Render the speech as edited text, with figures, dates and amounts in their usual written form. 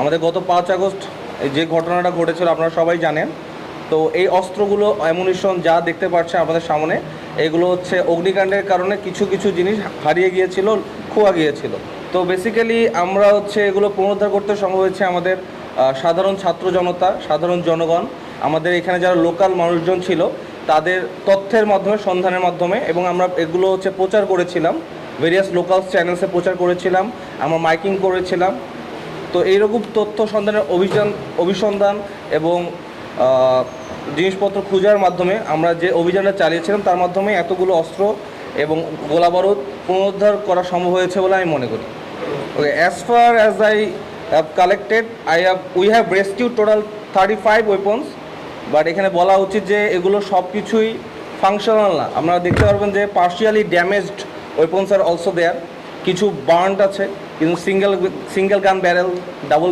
আমাদের গত 5 আগস্ট যে ঘটনাটা ঘটেছিল আপনারা সবাই জানেন। তো এই অস্ত্রগুলো, অ্যামুনিশন যা দেখতে পাচ্ছেন আমাদের সামনে, এগুলো হচ্ছে অগ্নিকাণ্ডের কারণে কিছু কিছু জিনিস হারিয়ে গিয়েছিল, খোয়া গিয়েছিল। তো বেসিক্যালি আমরা হচ্ছে এগুলো পুনরুদ্ধার করতে সম্ভব হয়েছে আমাদের সাধারণ ছাত্র জনতা, সাধারণ জনগণ, আমাদের এখানে যারা লোকাল মানুষজন ছিল তাদের তথ্যের মাধ্যমে, সন্ধানের মাধ্যমে, এবং আমরা এগুলো হচ্ছে প্রচার করেছিলাম, ভেরিয়াস লোকাল চ্যানেলসে প্রচার করেছিলাম, আমরা মাইকিং করেছিলাম। তো এইরকম তথ্য সন্ধানের অভিসন্ধান এবং জিনিসপত্র খোঁজার মাধ্যমে আমরা যে অভিযানটা চালিয়েছিলাম তার মাধ্যমে এতগুলো অস্ত্র এবং গোলাবারুদ পুনরুদ্ধার করা সম্ভব হয়েছে বলে আমি মনে করি। Okay, as far as I have collected, we have rescue total 35 weapons. But এখানে বলা উচিত যে এগুলো সব কিছুই ফাংশনাল না। আপনারা দেখতে পারবেন যে partially damaged weapons are also there, কিছু বার্নড আছে, কিন্তু সিঙ্গেল গান ব্যারেল, ডাবল